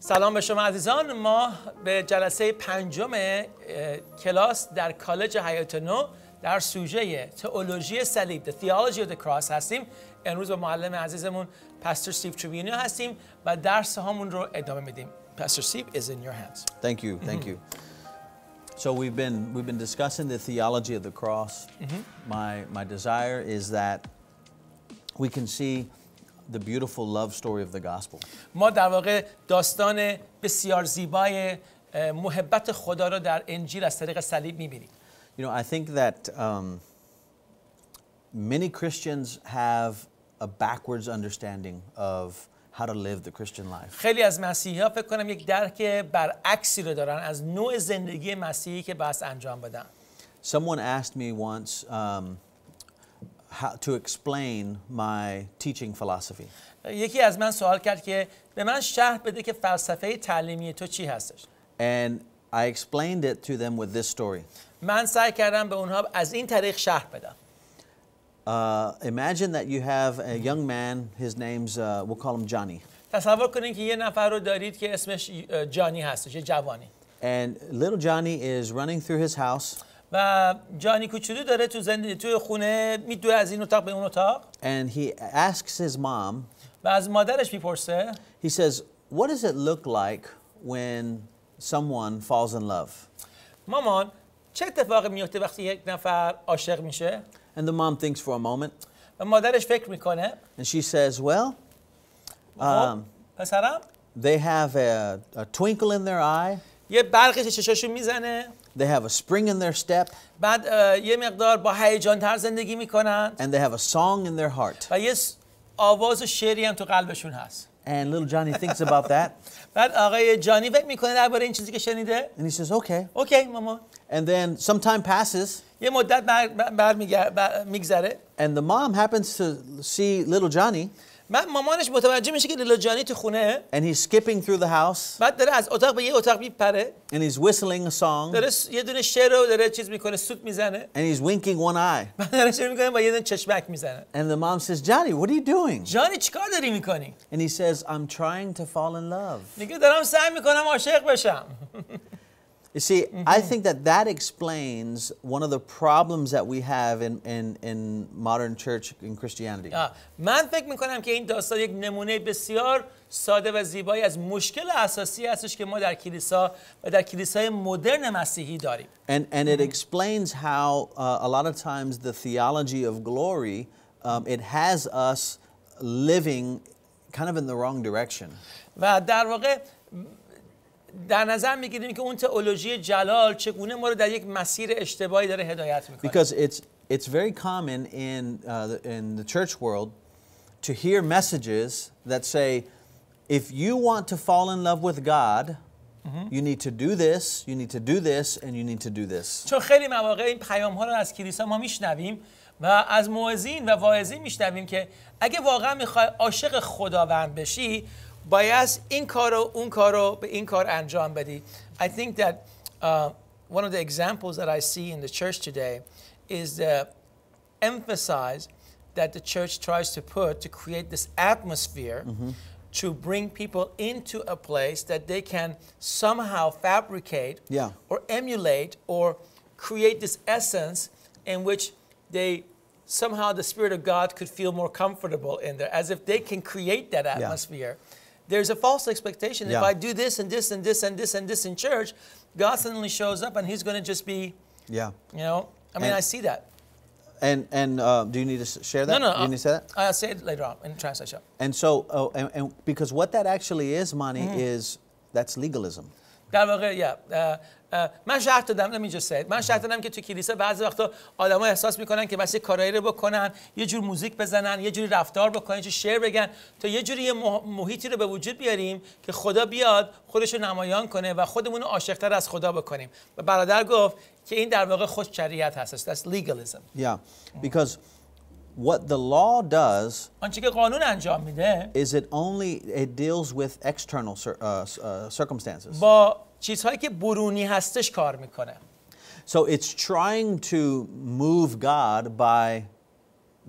سلام به شما عزیزان. ما به جلسه پنجم کلاس در کالج حیات نو در سوژه تئولوژی صلیب The Theology of the Cross هستیم. امروز با معلم عزیزمون پاستور استیو تریوینیو هستیم و درس هامون رو ادامه میدیم. Pastor Steve is in your hands. Thank you, thank you. So we've been discussing the theology of the cross. My desire is that we can see the beautiful love story of the gospel. ما در واقع داستان بسیار زیبای محبت خدا رو در انجیل از طریق صلیب می‌بینیم. You know, I think that many Christians have a backwards understanding of how to live the Christian life. خیلی از مسیحی‌ها فکر کنم یک درک برعکسی رو دارن از نوع زندگی مسیحی که باید انجام بدن. Someone asked me once how to explain my teaching philosophy. یکی از من سوال کرد که به من شرح بده که فلسفه تعلیمی تو چی هستش. And I explained it to them with this story. من سعی کردم به اونها از این طریق شرح بدم. Imagine that you have a young man, his name's, we'll call him Johnny. تصور کنید که یه نفر رو دارید که اسمش جانی هستش، یه جوانی. And little Johnny is running through his house. و جانی کوچولو داره توی خونه میدوه از این اتاق به اون اتاق. And he asks his mom. و از مادرش میپرسه. He says, "What does it look like when someone falls in love?" مامان، چه اتفاقی میفته وقتی یک نفر عاشق میشه؟ And the mom thinks for a moment. و مادرش فکر میکنه. And she says, "Well, پسرم، they have a twinkle in their eye. یه برقی چشاشون میزنه. They have a spring in their step. بعد یه مقدار با هیجان تر زندگی میکنن. And they have a song in their heart." و یه آواز و شعری هم تو قلبشون هست. And little Johnny thinks about that. بعد آقای جانی فکر میکنه درباره این چیزی که شنیده. And he says, "Okay." اوکی مامان. And then some time passes. یه مدت میگذره. And the mom happens to see little Johnny. مامانش متوجه میشه که لیلا جانی تو خونه. And he's skipping through the house. بعد داره از اتاق به یه اتاق میپره. And he's whistling a song. داره یه دونه شعر رو داره چیز میکنه، سوت میزنه. And he's winking one eye. بعد داره شعر میکنه با یه دونه چشمک میزنه. And the mom says, "Johnny, what are you doing?" جانی چیکار داری میکنی؟ And he says, "I'm trying to fall in love." میگه دارم سعی میکنم عاشق بشم. You see, I think that explains one of the problems that we have in modern church in Christianity. من فکر میکنم که این داستان یک نمونه بسیار ساده و زیبایی از مشکل اساسی هستش که ما در کلیسا و در کلیسای مدرن مسیحی داریم. And it explains how a lot of times the theology of glory it has us living kind of in the wrong direction. و در واقع در نظر میگیریم که اون تئولوژی جلال چگونه ما رو در یک مسیر اشتباهی داره هدایت میکنه. Because it's very common in the church world to hear messages that say, if you want to fall in love with God, you need to do this, you need to do this, and you need to do this. چون خیلی مواقع این پیام ها رو از کلیسا ما میشنویم و از موعظین و واعظین میشنویم که اگه واقعا میخوای عاشق خداوند بشی باید این کارو اون کارو به این کار انجام بدی. I think that one of the examples that I see in the church today is the emphasis that the church tries to put to create this atmosphere to bring people into a place that they can somehow fabricate or emulate or create this essence in which they somehow the Spirit of God could feel more comfortable in there, as if they can create that atmosphere. There's a false expectation. If I do this and this and this and this and this in church, God suddenly shows up and He's going to just be, you know, I mean, I see that. And do you need to share that? No. Do you need to say that? I'll say it later on in translation. And so, and because what that actually is, Mani, is that's legalism. در واقع من شرط دادم من شرط دادم که تو کلیسا بعضی وقتا آدما احساس میکنن که بس کارایی رو بکنن، یه جور موزیک بزنن، یه جوری رفتار بکنن، یه جور شعر بگن تا یه جوری یه محیطی رو به وجود بیاریم که خدا بیاد خودش رو نمایان کنه و خودمون رو عاشق‌تر از خدا بکنیم. و برادر گفت که این در واقع خود شریعت هست. That's legalism. Yeah, because what the law does آنچه که قانون انجام میده is it deals with external circumstances. با چیزهایی که برونی هستش کار میکنه. So it's trying to move God by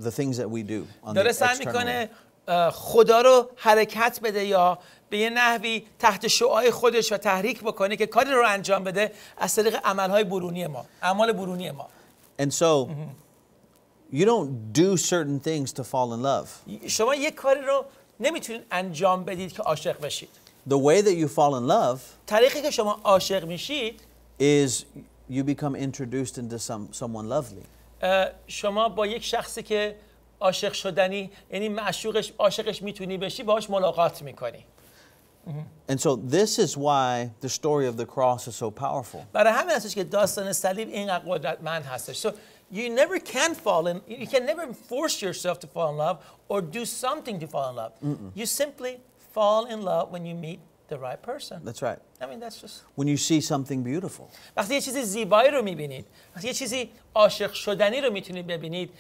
the things that we do on the داره سعی external میکنه خدا رو حرکت بده یا به یه نحوی تحت شعاع خودش و تحریک بکنه که کاری رو انجام بده از طریق عملهای برونی ما، اعمال برونی ما. And so you don't do certain things to fall in love. شما یک کاری رو نمیتونید انجام بدید که عاشق بشید. The way that you fall in love طریقی که شما عاشق میشید is you become introduced into someone lovely. شما با یک شخصی که عاشق شدنی، یعنی معشوقش، عاشقش میتونی بشی، باهاش ملاقات میکنی. And so this is why the story of the cross is so powerful. برای همین هستش که داستان صلیب اینقدر قدرتمند هستش. So you never can fall in, you can never force yourself to fall in love or do something to fall in love. You simply fall in love when you meet the right person. That's right. I mean that's just When you see something beautiful. وقتی یه چیزی زیبایی رو میبینید، وقتی یه چیزی عاشق شدنی رو میتونید ببینید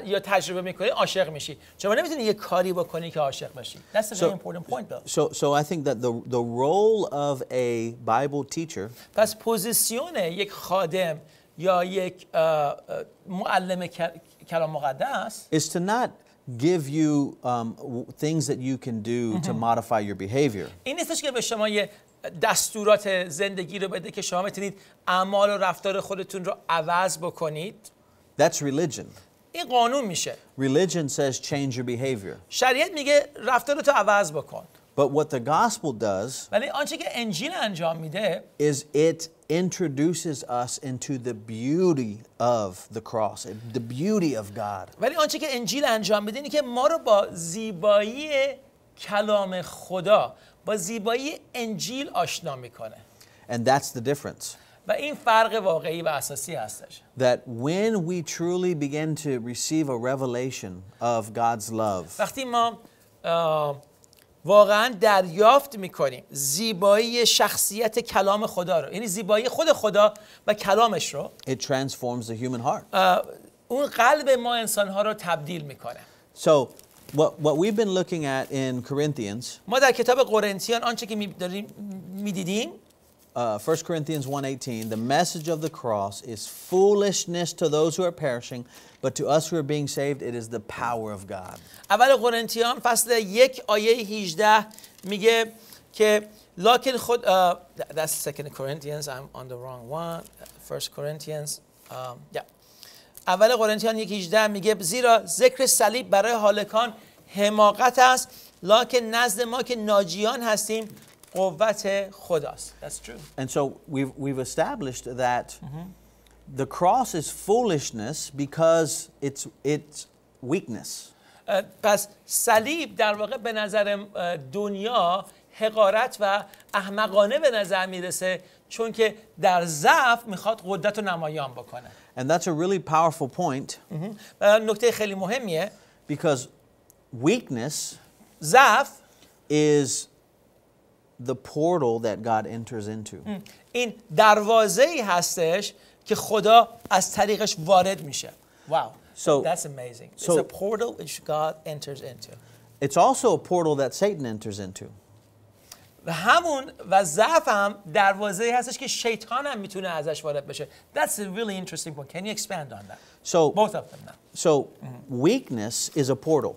یا تجربه میکنید، عاشق میشید. شما نمیتونید یه کاری بکنید که عاشق بشید. That's a very important point though. So I think that the role of a Bible teacher پس پوزیسیون یک خادم یا یک معلم کلام مقدس is to not give you things that you can do to modify your behavior. این نیستش که به شما یه دستورات زندگی رو بده که شما بتونید اعمال و رفتار خودتون رو عوض بکنید. That's religion. این قانون میشه. Religion says change your behavior. شریعت میگه رفتارتو عوض بکن. But what the gospel does ولی آنچه که انجیل انجام میده is it introduces us into the beauty of the cross, the beauty of God. ولی آنچه که انجیل انجام میده اینه که ما رو با زیبایی کلام خدا، با زیبایی انجیل آشنا میکنه. And that's the difference. و این فرق واقعی و اساسی هستش. That when we truly begin to receive a revelation of God's love, وقتی ما واقعا دریافت میکنیم زیبایی شخصیت کلام خدا رو، یعنی زیبایی خود خدا و کلامش رو، it transforms the human heart. اون قلب ما انسانها رو تبدیل میکنه. So what we've been looking at in Corinthians, ما در کتاب قرنتیان آنچه که میدیدیم 1 Corinthians 1:18, the message of the cross is foolishness to those who are perishing, but to us who are being saved, it is the power of God. اول قرنتیان فصل 1 آیه 18 میگه که لکن خود that's 2 Corinthians, I'm on the wrong one. 1 Corinthians اول قرنتیان 1:18 میگه زیرا ذکر صلیب برای هالکان حماقت است، لکن نزد ما که ناجیان هستیم قوت خداست. That's true. And so we've established that the cross is foolishness because it's weakness. پس صلیب در واقع به نظر دنیا حقارت و احمقانه به نظر میرسه، چون که در ضعف میخواد قدرت رو نمایان بکنه. And that's a really powerful point. و نکته خیلی مهمیه، Because weakness ضعف is the portal that God enters into. این دروازه‌ای هستش که خدا از طریقش وارد میشه. Wow. So That's amazing. It's a portal which God enters into. It's also a portal that Satan enters into. و ضعف هم دروازه‌ای هستش که شیطان هم میتونه ازش وارد بشه. That's a really interesting point. Can you expand on that? So Both of them now. So weakness is a portal.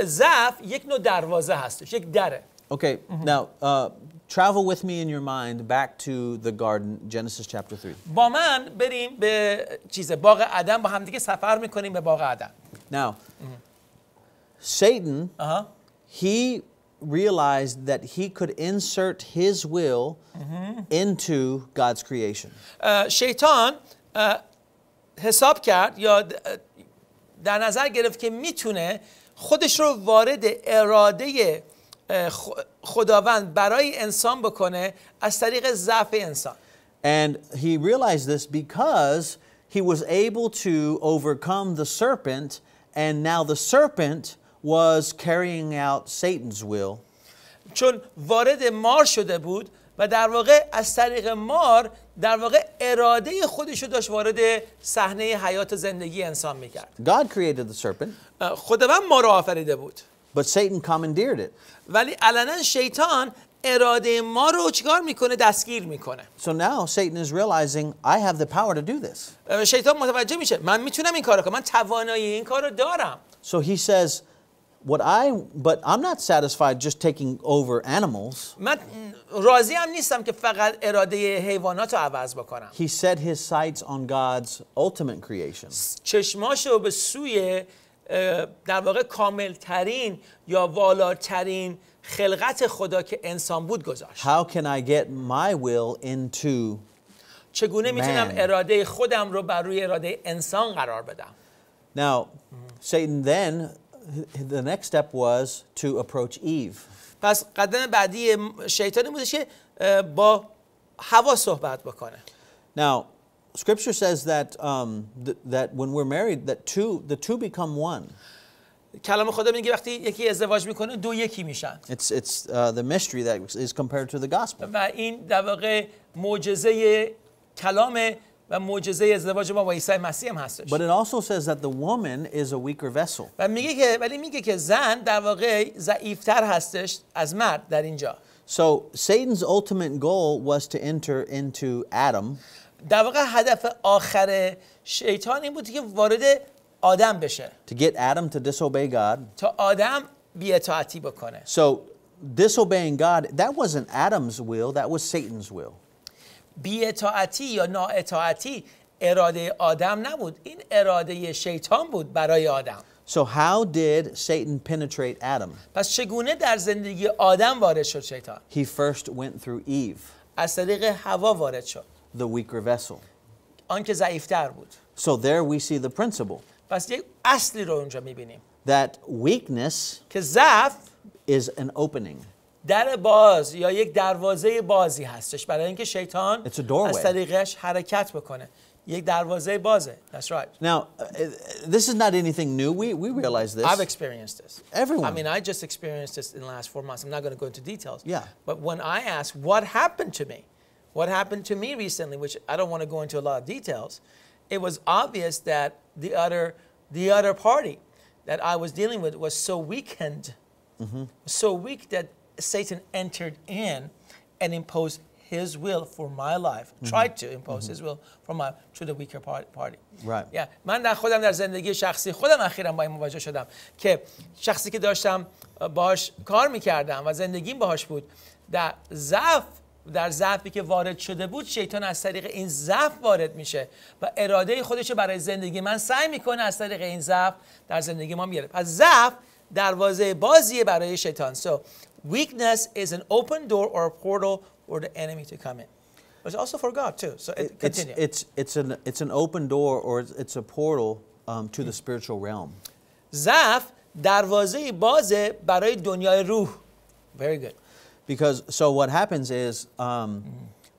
ضعف یک نوع دروازه هستش، یک دره. Okay, now travel with me in your mind back to the garden, Genesis chapter 3. با من بریم به باغ عدن، با هم دیگه سفر میکنیم به باغ عدن. Now, Satan, he realized that he could insert his will into God's creation. شیطان حساب کرد یا در نظر گرفت که میتونه خودش رو وارد اراده خداوند برای انسان بکنه از طریق ضعف انسان. And he realized this because he was able to overcome the serpent, and now the serpent was carrying out Satan's will. چون وارد مار شده بود و در واقع از طریق مار در واقع اراده خودش رو داشت وارد صحنه حیات زندگی انسان میکرد. God created the serpent. خداوند ما رو آفریده بود. But Satan commandeered it. ولی علنا شیطان اراده ما رو چیکار میکنه؟ دستگیر میکنه. So now Satan is realizing I have the power to do this. شیطان متوجه میشه من میتونم این کارو کنم، من توانایی این کارو دارم. So he says, but I'm not satisfied just taking over animals. من راضی هم نیستم که فقط اراده حیوانات رو عوض بکنم. He set his sights on God's ultimate creation. چشماشو به سوی در واقع کاملترین یا والاترین خلقت خدا که انسان بود گذاشت. How can I get my will into چگونه میتونم اراده خودم رو بر روی اراده انسان قرار بدم؟ Now, Satan then, the next step was to approach Eve. پس قدم بعدی شیطان بودش که با حوا صحبت بکنه. Now, Scripture says that that when we're married, that the two become one. کلام خدا میگه وقتی یکی ازدواج میکنه دو یکی میشن. It's the mystery that is compared to the gospel. و این در واقع معجزه کلام و معجزه ازدواج ما با عیسی مسیح هم هستش. But it also says that the woman is a weaker vessel. و میگه که زن در واقع ضعیفتر هستش از مرد در اینجا. So Satan's ultimate goal was to enter into Adam. در واقع هدف آخر شیطان این بود که وارد آدم بشه. To get Adam to disobey God. تا آدم بی‌اطاعتی بکنه. So disobeying God, that wasn't Adam's will, that was Satan's will. بی‌اطاعتی یا نااطاعتی اراده آدم نبود، این اراده شیطان بود برای آدم. So how did Satan penetrate Adam? پس چگونه در زندگی آدم وارد شد شیطان؟ He first went through Eve, از طریق حوا وارد شد. the weaker vessel. آن که ضعیفتر بود. So there we see the principle. پس یک اصلی رو اونجا می‌بینیم. That weakness که ضعف is an opening. در باز یا یک دروازه بازی هستش برای اینکه شیطان It's a doorway. از طریقش حرکت بکنه. یک دروازه بازه. That's right. Now, this is not anything new. We realize this. I've experienced this. Everyone. I mean, I just experienced this in the last 4 months. I'm not going to go into details. Yeah. But when I ask what happened to me, what happened to me recently, which I don't want to go into a lot of details, it was obvious that the other party that I was dealing with was so weakened, so weak that Satan entered in and imposed his will for my life, tried to impose his will for my to the weaker party. Right. Yeah. من در زندگی شخصی خودم اخیراً با این مواجه شدم که شخصی که داشتم باهاش کار میکردم و زندگیم باهاش بود در ضعفی که وارد شده بود شیطان از طریق این ضعف وارد میشه و اراده خودش برای زندگی من سعی میکنه از طریق این ضعف در زندگی ما بیاره. پس ضعف دروازه بازیه برای شیطان. So weakness is an open door or a portal for the enemy to come in. But it's also for God too. So continue. It's an open door or it's a portal to the spiritual realm. ضعف دروازه بازه برای دنیای روح. Very good. Because so what happens is,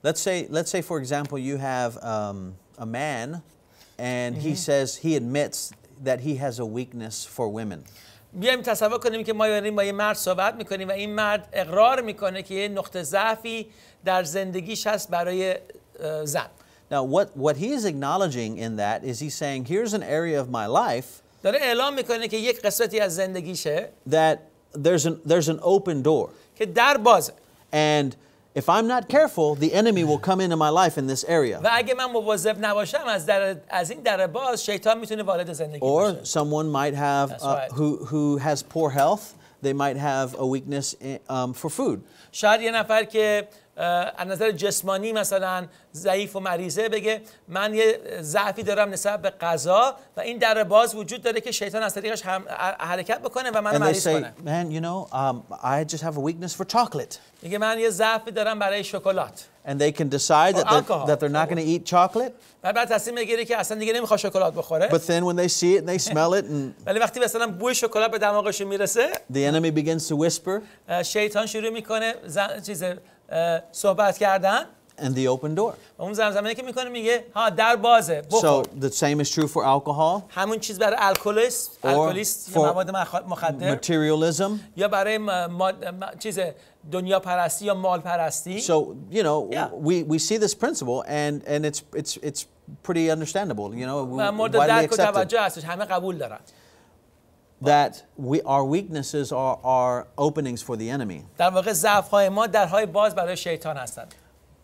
let's say for example you have a man, and he admits that he has a weakness for women. بیایم تصور کنیم که ما با یه مرد صحبت میکنیم و این مرد اقرار میکنه که یه نقطه ضعفی در زندگیش هست برای زن. Now what he is acknowledging in that is he's saying here's an area of my life داره اعلام میکنه که یک قسمتی از زندگیشه that there's an open door. که در بازه. And if I'm not careful, the enemy will come into my life in this area. و اگه من مواظب نباشم از این در باز شیطان میتونه وارد زندگی Or بشه. someone might have who has poor health, they might have a weakness for food. شاید یه نفر که از نظر جسمانی مثلا ضعیف و مریضه بگه من یه ضعفی دارم نسبت به غذا و این در باز وجود داره که شیطان از طریقش حرکت بکنه و منو مریض کنه. Man, you know, I just have a weakness for chocolate. میگه من یه ضعفی دارم برای شکلات. And they can decide that they're not going to eat chocolate. بعد تصمیم میگیره که اصلا دیگه نمیخواد شکلات بخوره. But then when they see it and they smell it and ولی وقتی مثلا بوی شکلات به دماغش میرسه the enemy begins to whisper شیطان شروع میکنه صحبت کردن and the open door. اون زمزمه که میکنه میگه ها در بازه بخور. So the same is true for alcohol. همون چیز برای الکلیست یا مواد مخدر. Materialism. یا برای چیز دنیا پرستی یا مال پرستی. So you know we see this principle and it's pretty understandable. You know, widely accepted. همه قبول دارن. That our weaknesses are openings for the enemy. در واقع ضعف‌های ما درهای باز برای شیطان هستند.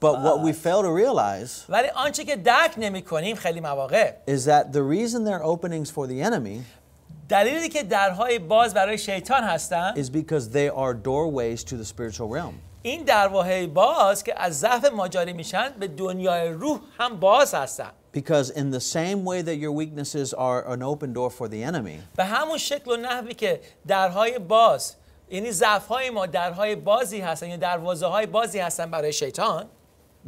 But what we fail to realize ولی آنچه که درک نمی‌کنیم خیلی مواقع is that the reason they're openings for the enemy دلیلی که درهای باز برای شیطان هستن is because they are doorways to the spiritual realm. این درهای باز که از ضعف ما جاری میشن به دنیای روح هم باز هستن. Because in the same way that your weaknesses are an open door for the enemy, به همون شکل و نحوی که درهای باز یعنی ضعف‌های ما درهای بازی هستن یا دروازه‌های بازی هستن برای شیطان،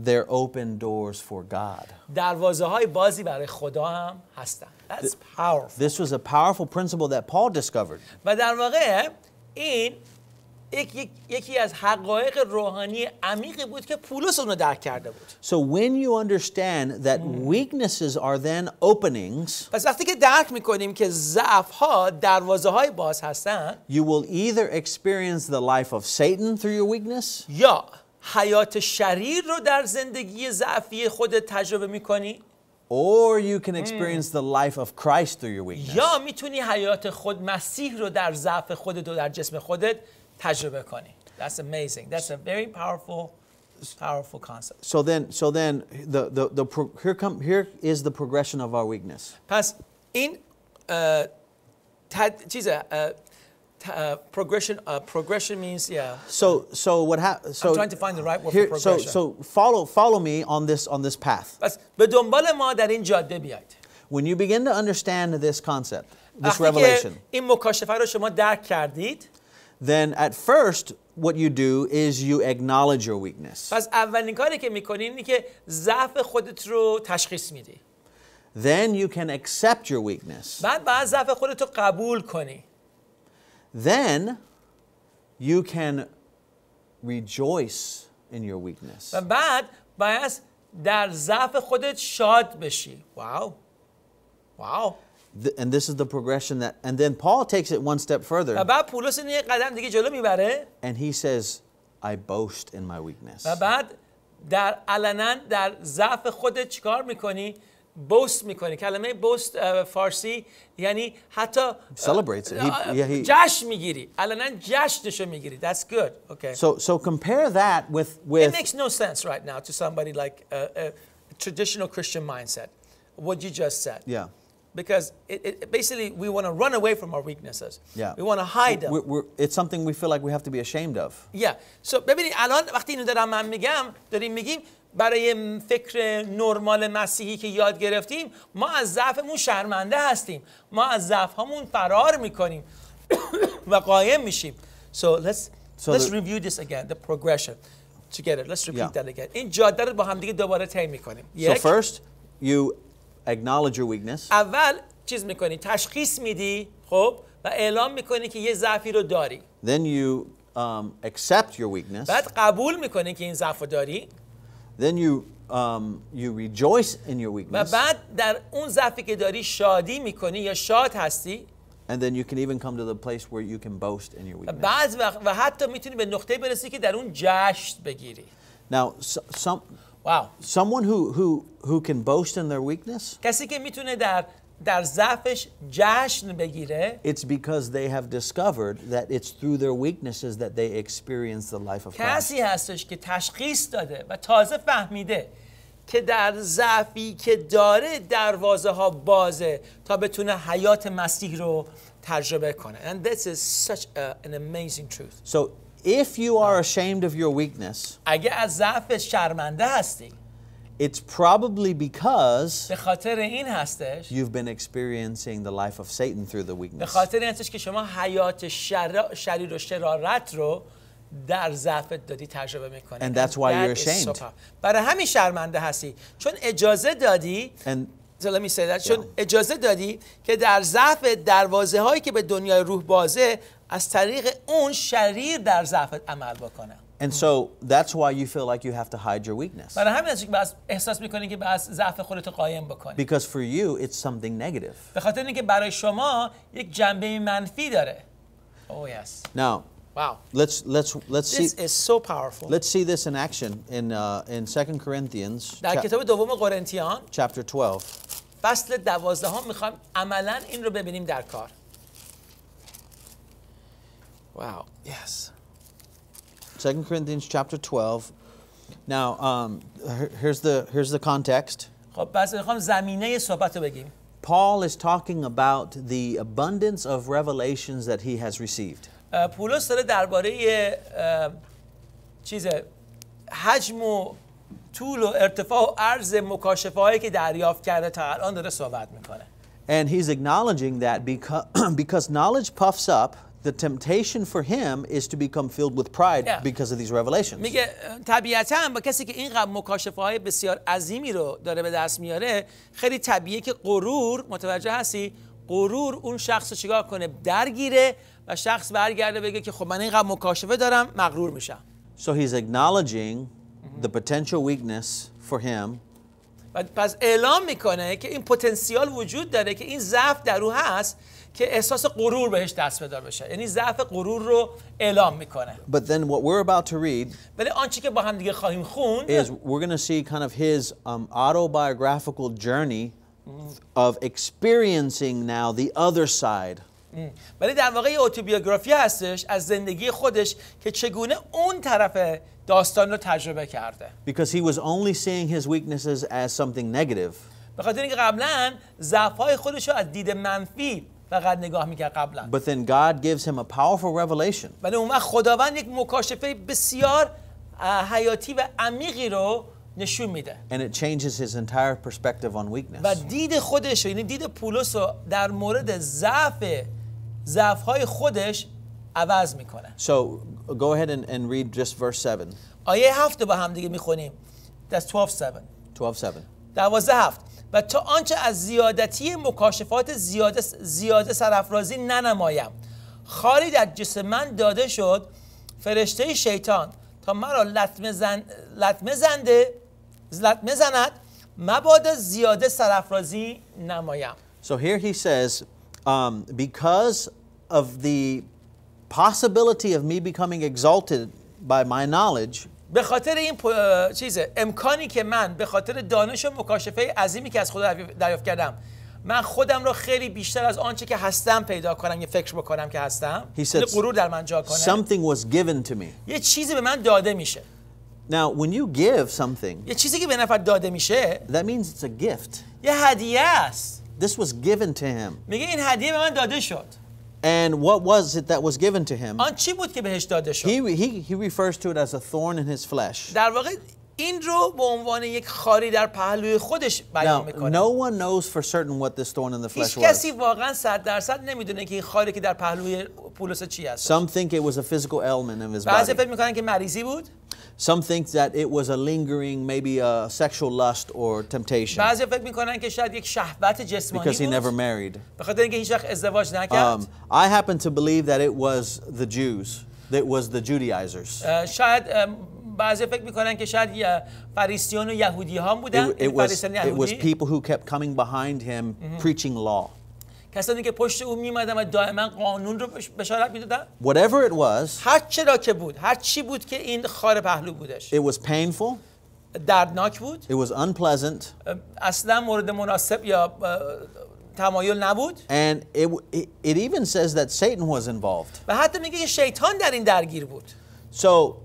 they're open doors for God. دروازه‌های بازی برای خدا هم هستن. That's powerful. This was a powerful principle that Paul discovered. و در واقع این یکی از حقایق روحانی عمیقی بود که پولس اون رو درک کرده بود. So when you understand that weaknesses are then openings, پس وقتی که درک میکنیم که ضعف‌ها دروازه‌های باز هستن، you will either experience the life of Satan through your weakness, یا حیات شریر رو در زندگی ضعفی خودت تجربه میکنی، or you can experience the life of Christ through your weakness. یا میتونی حیات خود مسیح رو در ضعف خودت و در جسم خودت تجربه کنی. That's amazing. That's a very powerful concept. So then here is the progression of our weakness. پس این progression means So what happens? I'm trying to find the right word for progression. So follow me on this path. پس به دنبال ما در این جاده بیاید. When you begin to understand this concept, this وقتی که revelation, این مکاشفه رو شما درک کردید، then at first what you do is you acknowledge your weakness. پس اولین کاری که میکنی اینه که ضعف خودت رو تشخیص میدی. Then you can accept your weakness. بعد ضعف خودت رو قبول کنی. Then you can rejoice in your weakness. و بعد باید در ضعف خودت شاد بشی. Wow. And this is the progression and then Paul takes it one step و further بعد پولس اینو یه قدم دیگه جلو میبره and he says, I boast in my weakness. و بعد در علنا در ضعف خودت چیکار میکنی؟ بوست میکنی. کلمه بوست فارسی یعنی حتی Celebrates it. He جشن میگیری. علنا جشنشو میگیری. That's good. Okay. So compare that with It makes no sense right now to somebody like a traditional Christian mindset. What you just said. Yeah. Because it basically we want to run away from our weaknesses. Yeah. We want to hide them. It's something we feel like we have to be ashamed of. Yeah. So ببینید الان وقتی اینو دارم داریم میگیم برای فکر نرمال مسیحی که یاد گرفتیم ما از ضعفمون شرمنده هستیم. ما از ضعف‌هامون فرار میکنیم و قایم میشیم. So let's review this again, the progression together. Let's repeat that again. این جاده رو با هم دیگه دوباره طی میکنیم. So first you acknowledge your weakness. اول چیز میکنی تشخیص میدی خب و اعلام میکنی که یه ضعفی رو داری. Then you accept your weakness. بعد قبول میکنی که این ضعف رو داری. Then you rejoice in your weakness. و بعد در اون ضعفی که داری شادی میکنی یا شاد هستی. And then you can even come to the place where you can boast in your weakness. بعض وقت و حتی میتونی به نقطه برسی که در اون جشن بگیری. Now someone who can boast in their weakness, کسی که میتونه در ضعفش جشن بگیره it's because they have discovered that it's through their weaknesses that they experience the life of Christ. کسی هستش که تشخیص داده و تازه فهمیده که در ضعفی که داره دروازه ها بازه تا بتونه حیات مسیح رو تجربه کنه. And this is such an amazing truth. So if you are ashamed of your weakness, اگه از ضعف شرمنده هستی it's probably because به خاطر این هستش you've been experiencing the life of Satan through the به weakness. خاطر این هستش که شما حیات شریر و شرارت رو در ضعفت دادی تجربه میکنی. And that's why you're ashamed. برای همین شرمنده هستی چون اجازه دادی So let me say that. چون اجازه دادی که در ضعف دروازه هایی که به دنیای روح بازه از طریق اون شریر در ضعفت عمل بکنه. And so that's why you feel like you have to hide your weakness. برای همین است که باز احساس میکنی که باز ضعف خودت قایم بکنی. Because for you it's something negative. به خاطر اینکه برای شما یک جنبه منفی داره. Oh yes. Now, wow. Let's see. This is so powerful. Let's see this in action in 2 Corinthians در کتاب دوم قرنتیان chapter 12. فصل 12 میخوام عملاً این رو ببینیم در کار. Wow. Yes. 2 Corinthians chapter 12. Now, here's the context. خب پس میخوام زمینه صحبت رو بگیم. Paul is talking about the abundance of revelations that he has received. پولس داره درباره حجم و طول و ارتفاع و عرض مکاشفه‌هایی که دریافت کرده تا الان داره صحبت میکنه. And he's acknowledging that because knowledge puffs up, the temptation for him is to become filled with pride because of these revelations. میگه طبیعتاً با کسی که اینقدر مکاشفه‌های بسیار عظیمی رو داره به دست میاره، خیلی طبیعیه که غرور، متوجه هستی؟ غرور اون شخص رو چیکار کنه؟ درگیره و شخص برگرده بگه که خب من اینقدر مکاشفه دارم، مغرور میشم. So he's acknowledging the potential weakness for him. پس اعلام میکنه که این پتانسیال وجود داره که این ضعف در او هست که احساس غرور بهش دست بدار بشه. یعنی ضعف غرور رو اعلام میکنه. But then what we're about to read ولی آنچه که با هم دیگه خواهیم خوند is we're going to see kind of his autobiographical journey of experiencing now the other side. ولی در واقع اتوبیوگرافی هستش از زندگی خودش که چگونه اون طرف داستان رو تجربه کرده. Because he was only seeing his weaknesses as something negative. به خاطر اینکه قبلا ضعف‌های خودش رو از دید منفی فقط نگاه می‌کرد قبلا. But then God gives him a powerful revelation. ولی اون وقت خداوند یک مکاشفه بسیار حیاتی و عمیقی رو نشون میده. And it changes his entire perspective on weakness. و دید خودش، یعنی دید پولس رو در مورد ضعف‌های خودش عوض میکنه. So go ahead and read just verse 7. آیه 7 با هم دیگه میخونیم. That's 12:7. 12:7. و تا آنچه از زیادتی مکاشفات زیاده سرافرازی ننمایم، خاری در جسم من داده شد فرشته شیطان تا مرا لطمه زند مبادا زیاده سرافرازی نمایم. So here he says, because of the possibility of me becoming exalted by my knowledge, به خاطر این امکانی که من به خاطر دانش و مکاشفه عظیمی که از خدا دریافت کردم، من خودم رو خیلی بیشتر از آنچه که هستم پیدا کنم، یه فکر بکنم که هستم، غرور در من جا کنه. Something was given to me. یه چیزی به من داده میشه. Now, when you give something, یه چیزی که به نفر داده میشه، that means it's a gift. یه هدیه است. This was given to him. میگه این هدیه به من داده شد. And what was it that was given to him? آن چی بود که بهش داده شد؟ He refers to it as a thorn in his flesh. در واقع این رو به عنوان یک خاری در پهلوی خودش بیان میکنه. No one knows for certain what this thorn in the flesh was. هیچ کسی واقعا 100% نمیدونه که این خاری که در پهلوی پولس چی هست. Some think it was a physical ailment in his بعضی body. فکر میکنن که مریضی بود. Some think that it was a lingering, maybe a sexual lust or temptation. بعضی فکر میکنن که شاید یک شهوت جسمانی بود. Because he never married. به خاطر اینکه هیچ وقت ازدواج نکرد. I happen to believe that it was the Jews, that was the Judaizers. شاید بعضی فکر میکنن که شاید فریسیان و یهودی ها بودن. It was people who kept coming behind him preaching law. کسانی که پشت او میومدن و دائما قانون رو بشارت میدادن. Whatever it was, هر چرا که بود، هر چی بود که این خار پهلو بودش. it was painful. دردناک بود. It was unpleasant. اصلا مورد مناسب یا تمایل نبود. And it even says that Satan was involved. و حتی میگه که شیطان در این درگیر بود. So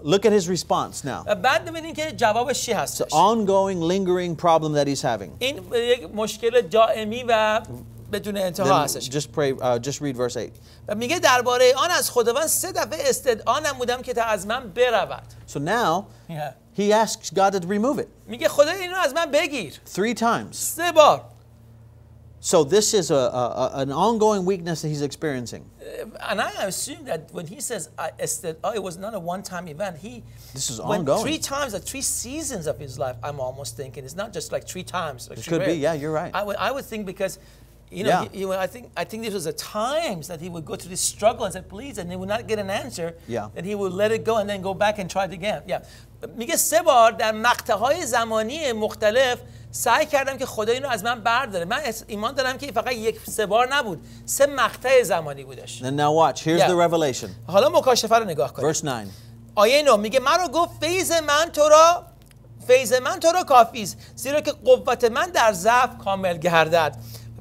look at his response now. بعد ببینید که جوابش چی هستش. It's an ongoing, lingering problem that he's having. این یک مشکل دائمی و بدون انتها هستش. Just read verse 8. و میگه درباره آن از خداوند 3 دفعه استدعا نمودم که تا از من برود. So now he asks God to remove it. میگه خدا اینو از من بگیر. 3 times. 3 بار. So this is an ongoing weakness that he's experiencing. And I assume that when he says it was not a one-time event. This is went ongoing. 3 times or 3 seasons of his life. I'm almost thinking it's not just like 3 times. Like it could be. Yeah, you're right. I would think because, you know, I think this was the times that he would go through this struggle and say please, and they would not get an answer. Yeah. That he would let it go and then go back and try it again. Yeah. میگه 3 بار در مقطع‌های زمانی مختلف سعی کردم که خدا اینو از من برداره. من ایمان دارم که فقط 3 بار نبود، 3 مقطع زمانی بودش. And now watch. Here's the revelation. حالا مکاشفه رو نگاه کنید. Verse 9. آیه 9 میگه مرا گفت فیض من تو را کافی است، زیرا که قوت من در ضعف کامل گردد.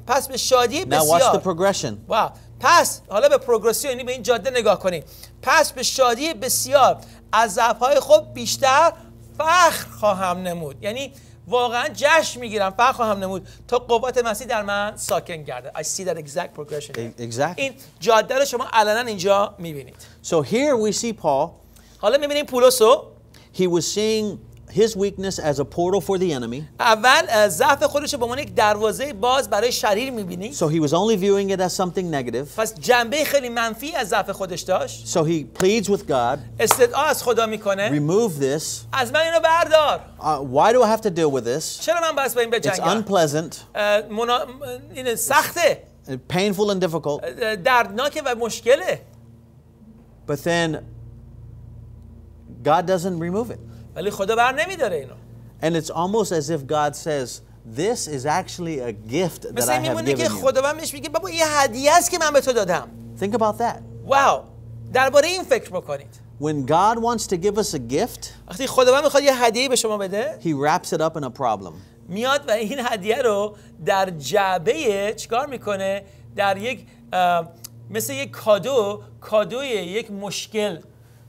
پس به شادی بسیار. Now watch the progression. واو. پس حالا به پروگرسیون، یعنی به این جاده نگاه کنید. پس به شادی بسیار از ضعف‌های خود بیشتر فخر خواهم نمود. یعنی واقعا جشن میگیرم، فخر خواهم نمود تا قوت مسیح در من ساکن گردد. I see that exact progression. Exactly. این جاده رو شما علنا اینجا میبینید. So here we see Paul. حالا میبینیم پولسو. He was seeing his weakness as a portal for the enemy. اول ضعف خودش رو به عنوان یک دروازه باز برای شریر می‌بینی. So he was only viewing it as something negative. پس جنبه خیلی منفی از ضعف خودش داشت. So he pleads with God. استدعا از خدا میکنه. Remove this. از من اینو بردار. Why do I have to deal with this? چرا من باید با این بجنگم؟ It's unpleasant. این سخته. Painful and difficult. دردناکه و مشکله. But then God doesn't remove it. ولی خدا بر نمیداره اینو. And it's almost as if God says, this is actually a gift that I مثل have میمونه که given you. خدا بهش میگه بابا یه هدیه است که من به تو دادم. Think about that. واو. درباره این فکر بکنید. When God wants to give us a gift, وقتی خدا میخواد یه هدیه به شما بده، he wraps it up in a problem. میاد و این هدیه رو در جعبه چیکار میکنه؟ در یک مثل یک کادوی یک مشکل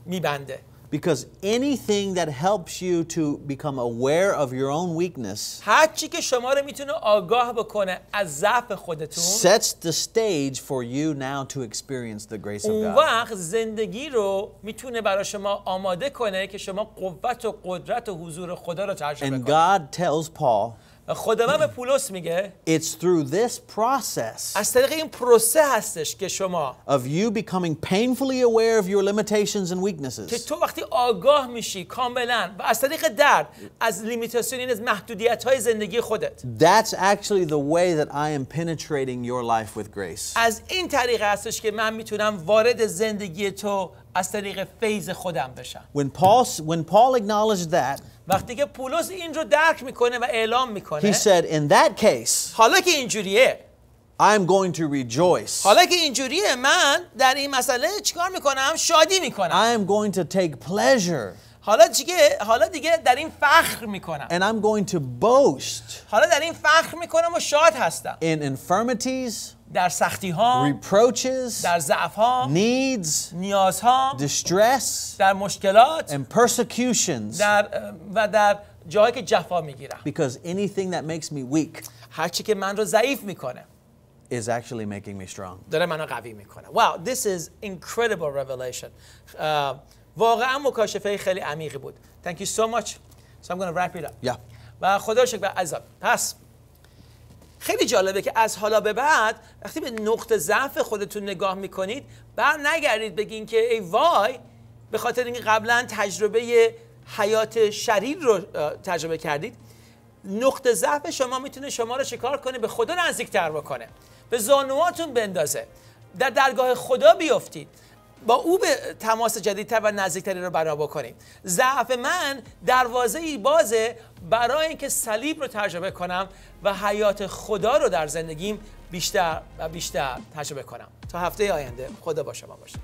میبنده. Because anything that helps you to become aware of your own weakness هر چی که شما رو میتونه آگاه بکنه از ضعف خودتون sets the stage for you now to experience the grace of اون God. وقت زندگی رو میتونه برای شما آماده کنه که شما قوت و قدرت و حضور خدا رو تجربه And کنید. God tells Paul, خداوند به پولس میگه it's through this process از طریق این پروسه هستش که شما of you becoming painfully aware of your limitations and که weaknesses تو وقتی آگاه میشی کاملا و از طریق درد از لیمیتاسیون، این از محدودیت‌های زندگی خودت، that's actually the way that I am penetrating your life with grace. از این طریق هستش که من میتونم وارد زندگی تو از طریق فیض خودم بشم. When Paul acknowledged that, وقتی که پولس این رو درک میکنه و اعلام he میکنه said, in that case, حالا که اینجوریه، I'm going to rejoice. حالا که اینجوریه من در این مسئله چیکار میکنم؟ شادی میکنم. I am going to take pleasure. حالا دیگه در این فخر میکنم. And I'm going to boast حالا در این فخر میکنم و شاد هستم. in infirmities, در سختی ها، reproaches, در ضعف ها، needs, نیازها، distress, در مشکلات، and persecutions. در جایی که جفا میگیرم. Because anything that makes me weak هر چی که من رو ضعیف میکنه is actually making me strong. داره منو قوی میکنه. Wow, this is incredible revelation. واقعا مکاشفه خیلی عمیقی بود. Thank you so much. So I'm going to wrap it up. Yeah. و خدا شکر عزیزان. پس خیلی جالبه که از حالا به بعد وقتی به نقطه ضعف خودتون نگاه میکنید بر نگردید بگین که ای وای به خاطر اینکه قبلا تجربه حیات شریر رو تجربه کردید. نقطه ضعف شما میتونه شما رو چیکار کنه؟ به خدا نزدیکتر بکنه، به زانوهاتون بندازه، در درگاه خدا بیافتید، با او به تماس جدیدتر و نزدیکتری رو بنا بکنید. ضعف من دروازه‌ای بازه برای اینکه صلیب رو تجربه کنم و حیات خدا رو در زندگیم بیشتر و بیشتر تجربه کنم. تا هفته آینده خدا با شما باشه.